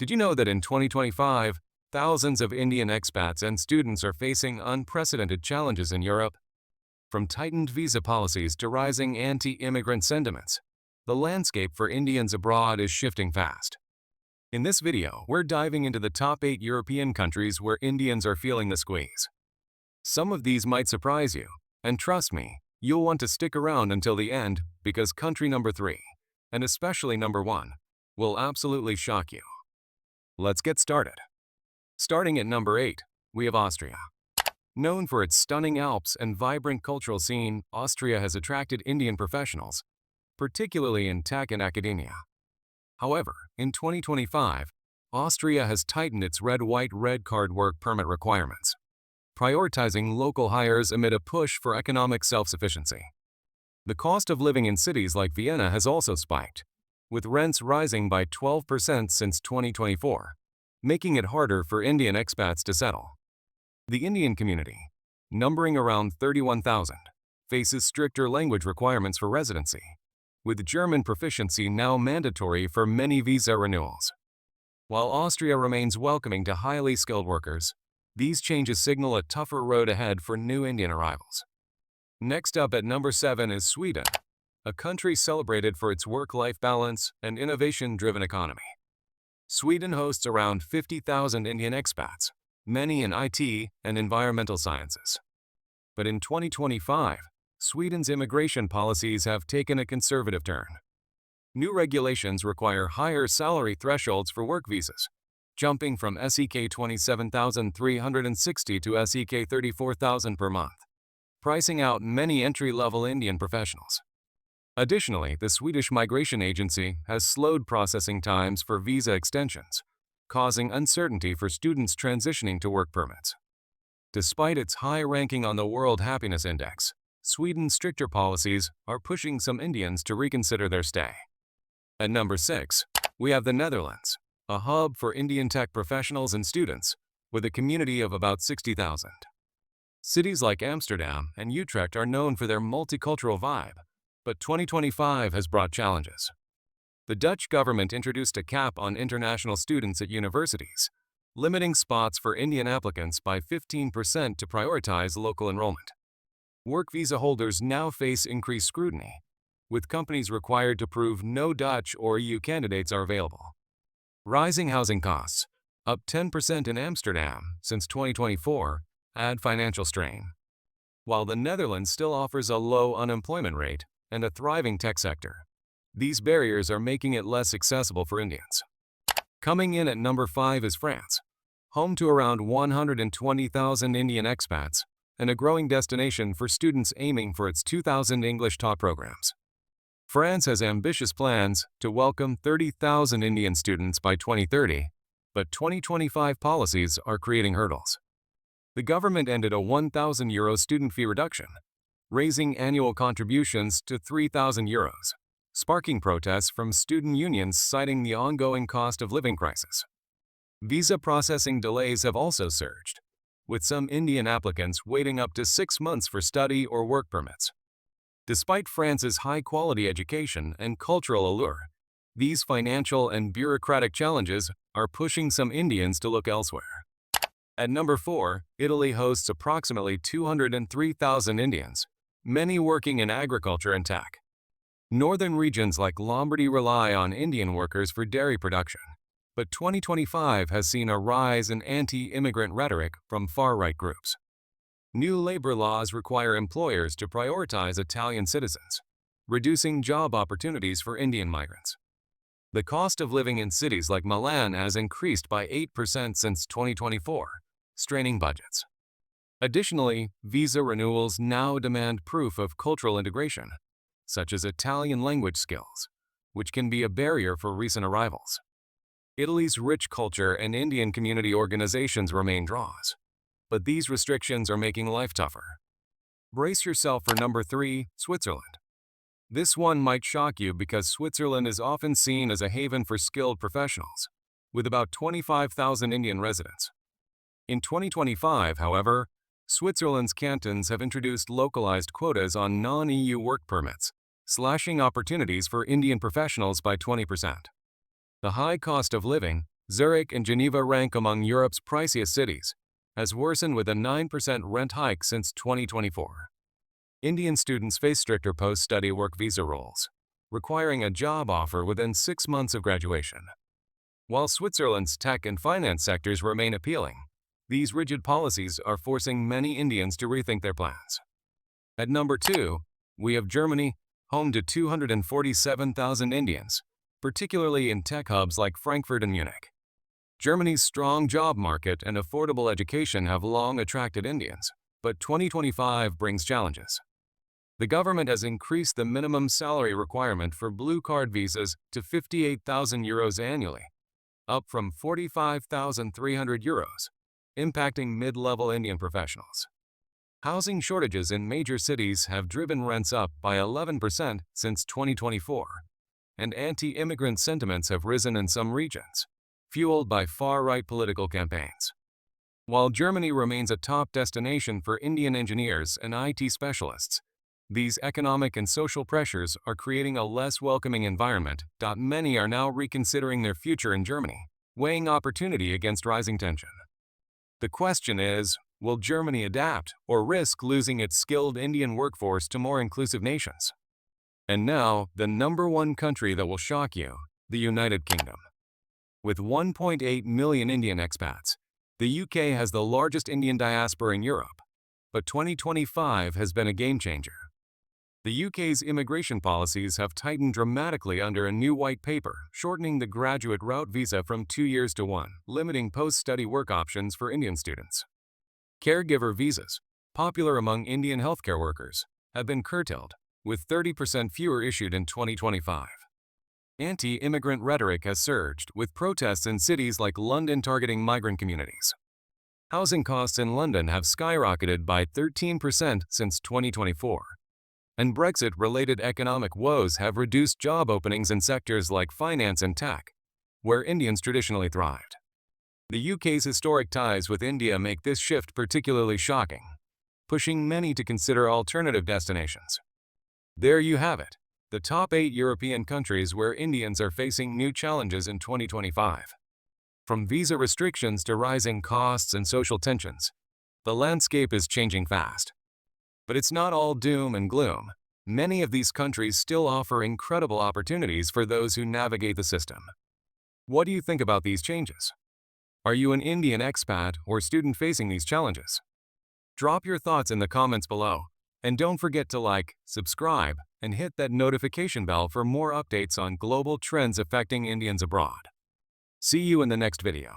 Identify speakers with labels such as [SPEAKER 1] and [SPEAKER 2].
[SPEAKER 1] Did you know that in 2025, thousands of Indian expats and students are facing unprecedented challenges in Europe? From tightened visa policies to rising anti-immigrant sentiments, the landscape for Indians abroad is shifting fast. In this video, we're diving into the top 8 European countries where Indians are feeling the squeeze. Some of these might surprise you, and trust me, you'll want to stick around until the end because country number 3, and especially number 1, will absolutely shock you. Let's get started. Starting at number 8, we have Austria. Known for its stunning Alps and vibrant cultural scene, Austria has attracted Indian professionals, particularly in tech and academia. However, in 2025, Austria has tightened its red card work permit requirements, prioritizing local hires amid a push for economic self-sufficiency. The cost of living in cities like Vienna has also spiked, with rents rising by 12% since 2024, making it harder for Indian expats to settle. The Indian community, numbering around 31,000, faces stricter language requirements for residency, with German proficiency now mandatory for many visa renewals. While Austria remains welcoming to highly skilled workers, these changes signal a tougher road ahead for new Indian arrivals. Next up at number 7 is Sweden, a country celebrated for its work-life balance and innovation-driven economy. Sweden hosts around 50,000 Indian expats, many in IT and environmental sciences. But in 2025, Sweden's immigration policies have taken a conservative turn. New regulations require higher salary thresholds for work visas, jumping from SEK 27,360 to SEK 34,000 per month, pricing out many entry-level Indian professionals. Additionally, the Swedish Migration Agency has slowed processing times for visa extensions, causing uncertainty for students transitioning to work permits. Despite its high ranking on the World Happiness Index, Sweden's stricter policies are pushing some Indians to reconsider their stay. At number 6, we have the Netherlands, a hub for Indian tech professionals and students, with a community of about 60,000. Cities like Amsterdam and Utrecht are known for their multicultural vibe, but 2025 has brought challenges. The Dutch government introduced a cap on international students at universities, limiting spots for Indian applicants by 15% to prioritize local enrollment. Work visa holders now face increased scrutiny, with companies required to prove no Dutch or EU candidates are available. Rising housing costs, up 10% in Amsterdam since 2024, add financial strain. While the Netherlands still offers a low unemployment rate and a thriving tech sector, these barriers are making it less accessible for Indians. Coming in at number 5 is France, home to around 120,000 Indian expats and a growing destination for students aiming for its 2,000 English taught programs. France has ambitious plans to welcome 30,000 Indian students by 2030, but 2025 policies are creating hurdles. The government ended a €1,000 student fee reduction, raising annual contributions to €3,000, sparking protests from student unions citing the ongoing cost of living crisis. Visa processing delays have also surged, with some Indian applicants waiting up to 6 months for study or work permits. Despite France's high-quality education and cultural allure, these financial and bureaucratic challenges are pushing some Indians to look elsewhere. At number 4, Italy hosts approximately 203,000 Indians, many working in agriculture and tech. Northern regions like Lombardy rely on Indian workers for dairy production, but 2025 has seen a rise in anti-immigrant rhetoric from far-right groups. New labor laws require employers to prioritize Italian citizens, reducing job opportunities for Indian migrants. The cost of living in cities like Milan has increased by 8% since 2024, straining budgets. Additionally, visa renewals now demand proof of cultural integration, such as Italian language skills, which can be a barrier for recent arrivals. Italy's rich culture and Indian community organizations remain draws, but these restrictions are making life tougher. Brace yourself for number 3, Switzerland. This one might shock you because Switzerland is often seen as a haven for skilled professionals, with about 25,000 Indian residents. In 2025, however, Switzerland's cantons have introduced localized quotas on non-EU work permits, slashing opportunities for Indian professionals by 20%. The high cost of living, Zurich and Geneva rank among Europe's priciest cities, has worsened with a 9% rent hike since 2024. Indian students face stricter post-study work visa rules, requiring a job offer within 6 months of graduation. While Switzerland's tech and finance sectors remain appealing, these rigid policies are forcing many Indians to rethink their plans. At number 2, we have Germany, home to 247,000 Indians, particularly in tech hubs like Frankfurt and Munich. Germany's strong job market and affordable education have long attracted Indians, but 2025 brings challenges. The government has increased the minimum salary requirement for blue card visas to 58,000 euros annually, up from 45,300 euros, impacting mid-level Indian professionals. Housing shortages in major cities have driven rents up by 11% since 2024, and anti-immigrant sentiments have risen in some regions, fueled by far-right political campaigns. While Germany remains a top destination for Indian engineers and IT specialists, these economic and social pressures are creating a less welcoming environment. Many are now reconsidering their future in Germany, weighing opportunity against rising tension. The question is, will Germany adapt or risk losing its skilled Indian workforce to more inclusive nations? And now, the number one country that will shock you, the United Kingdom. With 1.8 million Indian expats, the UK has the largest Indian diaspora in Europe, but 2025 has been a game changer. The UK's immigration policies have tightened dramatically under a new white paper, shortening the graduate route visa from 2 years to 1, limiting post-study work options for Indian students. Caregiver visas, popular among Indian healthcare workers, have been curtailed, with 30% fewer issued in 2025. Anti-immigrant rhetoric has surged, with protests in cities like London targeting migrant communities. Housing costs in London have skyrocketed by 13% since 2024. And Brexit-related economic woes have reduced job openings in sectors like finance and tech, where Indians traditionally thrived. The UK's historic ties with India make this shift particularly shocking, pushing many to consider alternative destinations. There you have it, the top 8 European countries where Indians are facing new challenges in 2025. From visa restrictions to rising costs and social tensions, the landscape is changing fast. But it's not all doom and gloom. Many of these countries still offer incredible opportunities for those who navigate the system. What do you think about these changes? Are you an Indian expat or student facing these challenges? Drop your thoughts in the comments below, and don't forget to like, subscribe, and hit that notification bell for more updates on global trends affecting Indians abroad. See you in the next video.